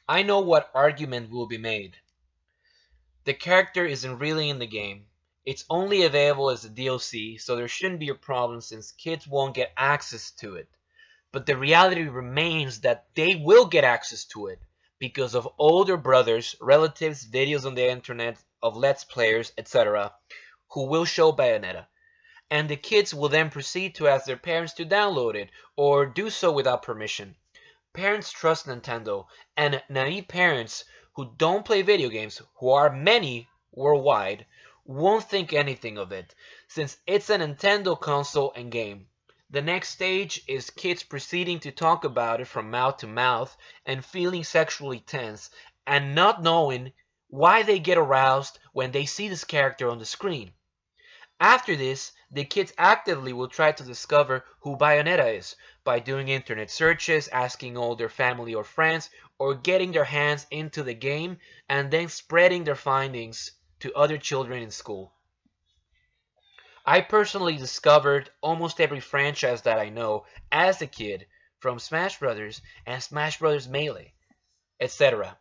I know what argument will be made. The character isn't really in the game. It's only available as a DLC, so there shouldn't be a problem since kids won't get access to it. But the reality remains that they will get access to it because of older brothers, relatives, videos on the internet of Let's Players, etc., who will show Bayonetta. And the kids will then proceed to ask their parents to download it or do so without permission. Parents trust Nintendo, and naive parents who don't play video games, who are many worldwide, won't think anything of it, since it's a Nintendo console and game. The next stage is kids proceeding to talk about it from mouth to mouth and feeling sexually tense and not knowing why they get aroused when they see this character on the screen. After this, the kids actively will try to discover who Bayonetta is by doing internet searches, asking all their family or friends, or getting their hands into the game and then spreading their findings to other children in school. I personally discovered almost every franchise that I know as a kid from Smash Brothers and Smash Brothers Melee, etc.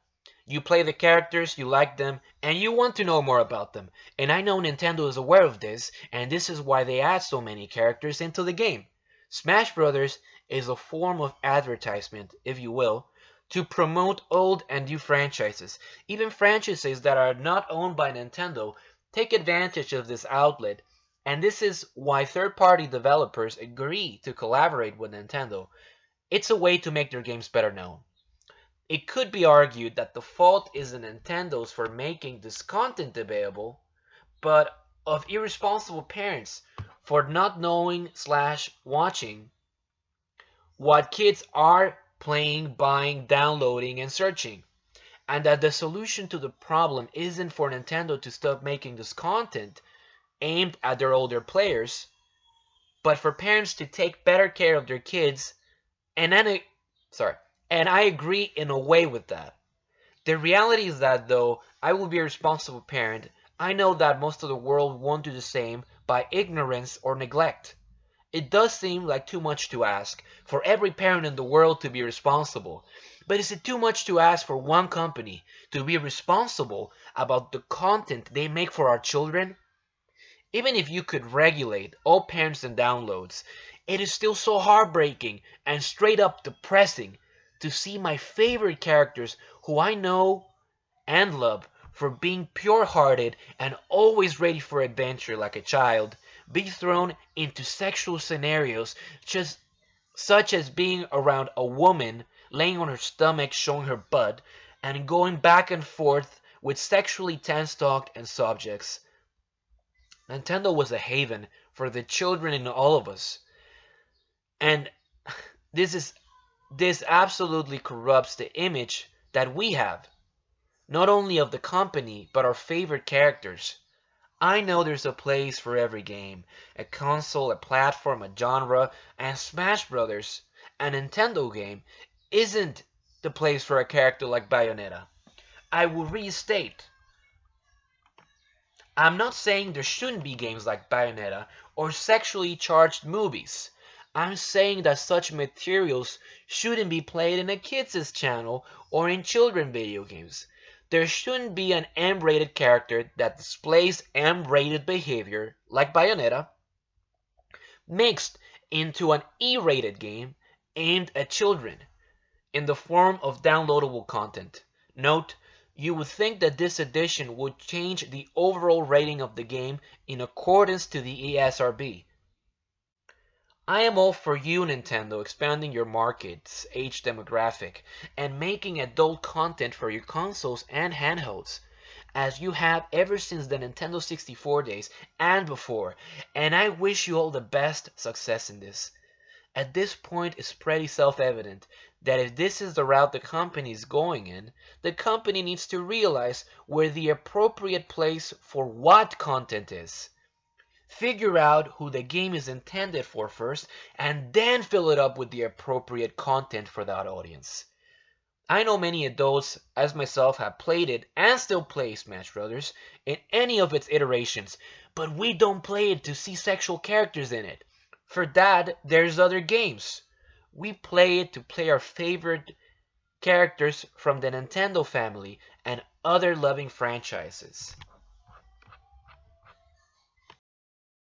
You play the characters, you like them, and you want to know more about them. And I know Nintendo is aware of this, and this is why they add so many characters into the game. Smash Brothers is a form of advertisement, if you will, to promote old and new franchises. Even franchises that are not owned by Nintendo take advantage of this outlet, and this is why third-party developers agree to collaborate with Nintendo. It's a way to make their games better known. It could be argued that the fault isn't Nintendo's for making this content available, but of irresponsible parents for not knowing / watching what kids are playing, buying, downloading, and searching. And that the solution to the problem isn't for Nintendo to stop making this content aimed at their older players, but for parents to take better care of their kids, and I agree in a way with that. The reality is that though I will be a responsible parent, I know that most of the world won't do the same by ignorance or neglect. It does seem like too much to ask for every parent in the world to be responsible, but is it too much to ask for one company to be responsible about the content they make for our children? Even if you could regulate all parents and downloads, it is still so heartbreaking and straight up depressing to see my favorite characters who I know and love for being pure-hearted and always ready for adventure like a child be thrown into sexual scenarios such as being around a woman laying on her stomach showing her butt and going back and forth with sexually tense talk and subjects. Nintendo was a haven for the children in all of us. And this absolutely corrupts the image that we have, not only of the company, but our favorite characters. I know there's a place for every game, a console, a platform, a genre, and Smash Brothers, a Nintendo game, isn't the place for a character like Bayonetta. I will restate, I'm not saying there shouldn't be games like Bayonetta or sexually charged movies. I'm saying that such materials shouldn't be played in a kids' channel or in children video games. There shouldn't be an M-rated character that displays M-rated behavior, like Bayonetta, mixed into an E-rated game aimed at children in the form of downloadable content. Note, you would think that this addition would change the overall rating of the game in accordance to the ESRB. I am all for you, Nintendo, expanding your market's age demographic and making adult content for your consoles and handhelds, as you have ever since the Nintendo 64 days and before, and I wish you all the best success in this. At this point, it's pretty self-evident that if this is the route the company is going in, the company needs to realize where the appropriate place for what content is. Figure out who the game is intended for first, and then fill it up with the appropriate content for that audience. I know many adults, as myself, have played it and still play Smash Brothers in any of its iterations, but we don't play it to see sexual characters in it. For that, there's other games. We play it to play our favorite characters from the Nintendo family, and other loving franchises.